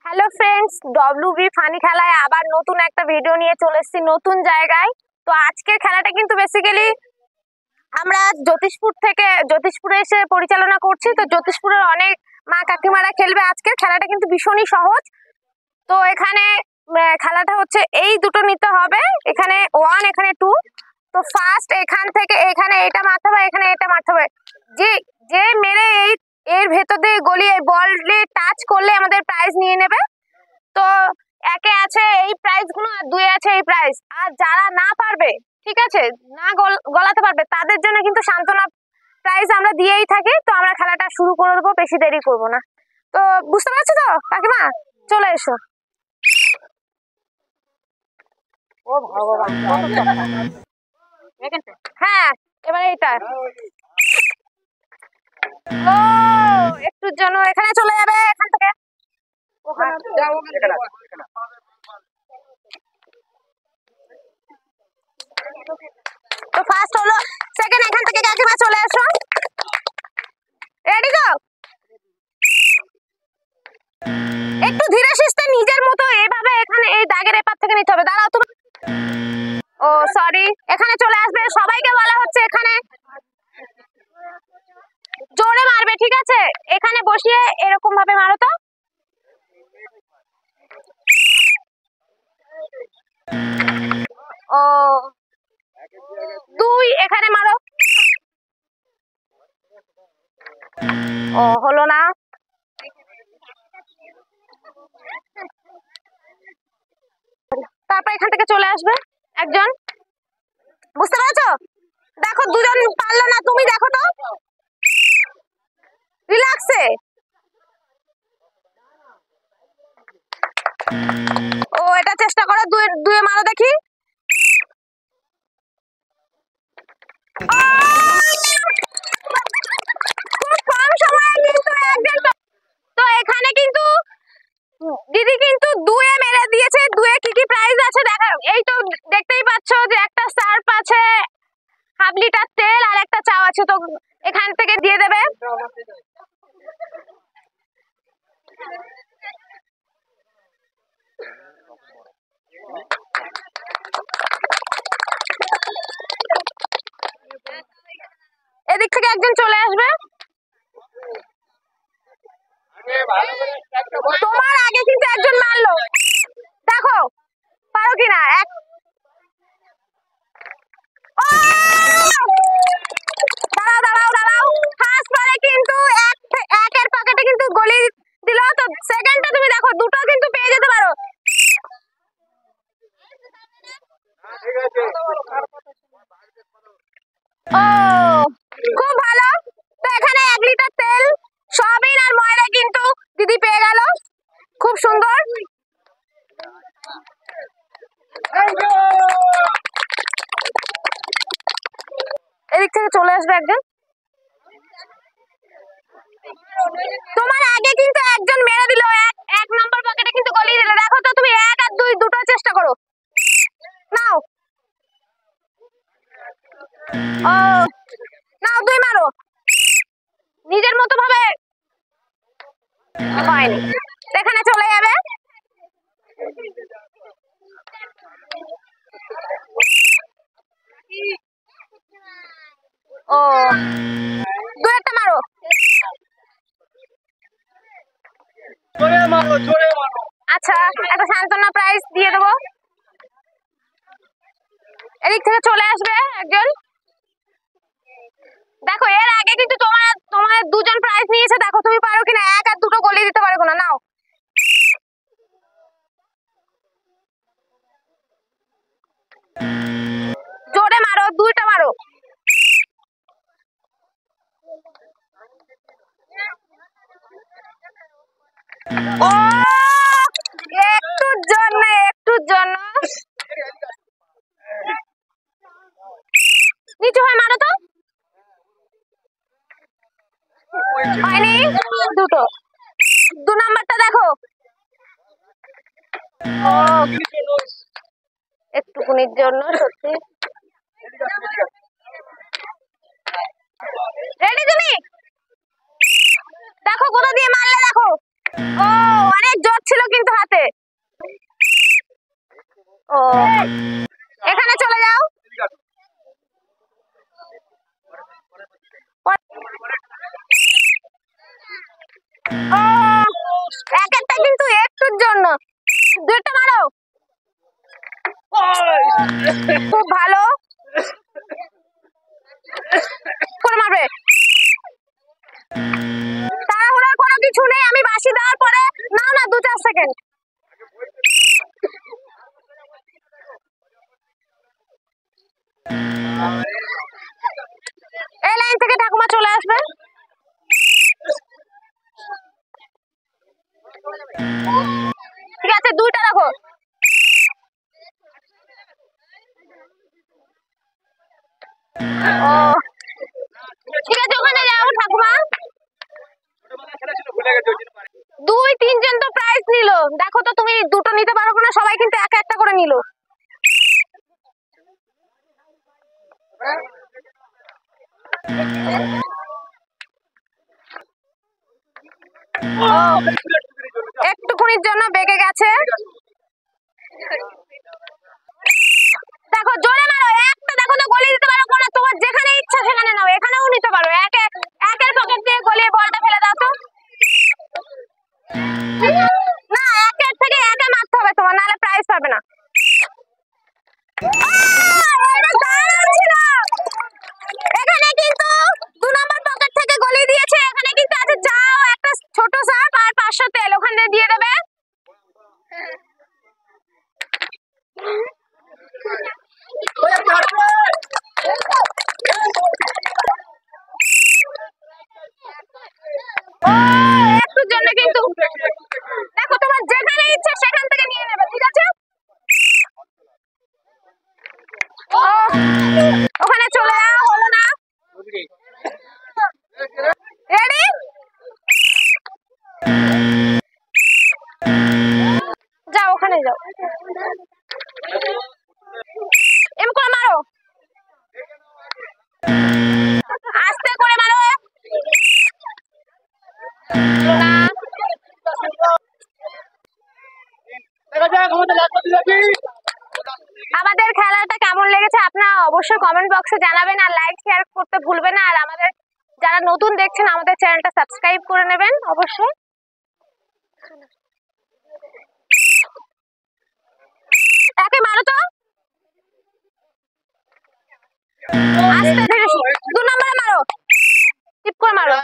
Hello friends, WB funny খেলায় আবার নতুন একটা ভিডিও নিয়ে চলে এসেছি নতুন জায়গায়। তো আজকের খেলাটা কিন্তু বেসিক্যালি আমরা জ্যোতিষপুরে এসে পরিচালনা করছি। তো জ্যোতিষপুরের অনেক মা কাকিমারা খেলবে। আজকের খেলাটা কিন্তু ভীষণই সহজ। তো এখানে খেলাটা হচ্ছে এই দুটো নিতে হবে, এখানে 1 এখানে 2। তো ফার্স্ট এখান থেকে এখানে এটা মারতে হবে, এখানে এটা মারতে হবে। যে যে মেরে এর ভেতর দিয়ে গলিয়ে বল টাচ করলে আমাদের প্রাইজ নিয়ে নেবে। তো একে আছে এই প্রাইজ গুলো আর 2 আছে এই প্রাইজ। আর যারা না পারবে, ঠিক আছে, না গলাতে পারবে, তাদের জন্য কিন্তু সান্ত্বনা প্রাইজ আমরা দিয়েই থাকি। তো আমরা খেলাটা শুরু করে দেবো, বেশি দেরি করব না। তো বুঝতে পারছো তো কাকিমা? চলে এসো। ও ভগবান, হ্যাঁ এবার এইটা ও একটুর জন্য এখানে চলে যাবে, এখান থেকে তো ফার্স্ট হলো, সেকেন্ড এখান থেকে কাকিমা চলে আসো। রেডি তো? একটু ধীরে সুস্থে নিজের মতো এভাবে এখানে এই দাগের এপার থেকে নিতে হবে। দাঁড়াও তুমি। ও সরি, এখানে চলে আসবে। সবাইকে বলা হচ্ছে এখানে জোরে মারবে, ঠিক আছে? এখানে বসিয়ে এরকম ভাবে মারো তো। ও 2 এখানে মারো। ও হলো না। তারপর এখান থেকে চলে আসবে একজন। বুঝতে পেরেছো? দেখো দুজন পারলো না, তুমি দেখো তো রিল্যাক্সে। ও এটা চেষ্টা করো, দুয়ে মারো দেখি। খুব কম সময়ে কিন্তু একজন। তো এখানে কিন্তু দিদি কিন্তু 2 মেরে দিয়েছে। 2 কি কি প্রাইজ আছে দেখো। এই তো দেখতেই পাচ্ছ যে একটা সার্ফ আছে, হাফ লিটার তেল আর একটা চাও আছে। তো এখান থেকে দিয়ে দেবে। এদিক থেকে একজন চলে আসবে। তোমার আগে কিন্তু একজন মারলো, দেখো পারো কিনা। দাঁড়াও ফার্স্ট বারে কিন্তু একের পকেটে কিন্তু গলি দিল। তো সেকেন্ডটা তুমি দেখো, দুটো কিন্তু পেয়ে যেতে পারো। ও খুব ভালো। তো এখানে 1 লিটার তেল, সয়াবিন আর ময়দা কিন্তু দিদি পেয়ে গেল। খুব সুন্দর। এদিক থেকে চলে আসবে একজন। তোমার আগে কিন্তু একজন মেরে দিল, 1 নম্বর পকেটে কিন্তু গলিয়ে দিল। দেখো তো তুমি 1 আর 2 দুটো চেষ্টা করো। নাও ও নাও 2 মারো নিজের মতো ভাবে। হয়নি, এখানে চলে যাবে। ও 2 একটা মারো। আচ্ছা, একটা সান্ত্বনা প্রাইজ দিয়ে দেবো। এদিক থেকে চলে আসবে একজন। দেখো এর আগে কিন্তু তোমার দুজন প্রাইজ নিয়েছে। দেখো তুমি পারো কিনা, 1 আর 2 গলিয়ে দিতে পারো না। নাও জোরে মারো, 2টা মারো। ও একটুর জন্য নিচু হয়ে মারো তো। হয়নি, 2টো। 2 নাম্বারটা দেখো। ও একটুকুনির জন্য সত্যি। রেডি তুমি? দেখো কোথা দিয়ে মারলে, দেখো ও অনেক জোর ছিল কিন্তু হাতে। ও এখানে চলে যাও। ও এক একটা কিন্তু একটুর জন্য, দুইটা মারো। খুব ভালো করে মারবে। তাড়াহুড়োর কোনো কিছু নেই, আমি বাঁশি দেওয়ার পরে নাও না 2-4 সেকেন্ড। এই লাইন থেকে ঠাকুমা চলে আসবে। ঠিক আছে, দুইটা রাখো। ও ঠিক আছে, ওখানে যাও ঠাকুমা। 2-3 জন তো প্রাইজ নিল, দেখো তো তুমি দুটো নিতে পারো কিনা। সবাই কিন্তু একটা একটা করে নিল। একটুখানির জন্য বেঁকে গেছে। দেখো জোরে মারো, একটা দেখো তো গলি দিতে পারো কোনা। তোমার যেখানে ইচ্ছা সেখানে নাও, এখানেও নিতে পারো। একের পকেট দিয়ে গলিয়ে বলটা ফেলে দাও তো। না, একের থেকে একে মারতে হবে তোমার, নাহলে প্রাইজ পাবে না। এখানে কিন্তু 2 নম্বর পকেট থেকে গলিয়ে দিয়েছে। এখানে কিন্তু আছে চাও, একটা ছোট সাপ আর 500 তেল, ওখানে দিয়ে দেবে। একটুর জন্য কিন্তু দেখো তোমার যেখানে ইচ্ছে সেখান থেকে নিয়ে নেবে, ঠিক আছে? ওখানে চলে যাও, হলো না। রেডি? যাও ওখানে যাও, এম করে মারো, আস্তে করে মারো। আমাদের খেলাটা কেমন লেগেছে আপনারা অবশ্যই কমেন্ট বক্সে জানাবেন, আর লাইক শেয়ার করতে ভুলবেন না। আর আমাদের যারা নতুন দেখছেন আমাদের চ্যানেলটা সাবস্ক্রাইব করে নেবেন অবশ্যই। একে মারো তো, আস্তে ধীরে। 2 নম্বরে মারো, টিপ করে মারো।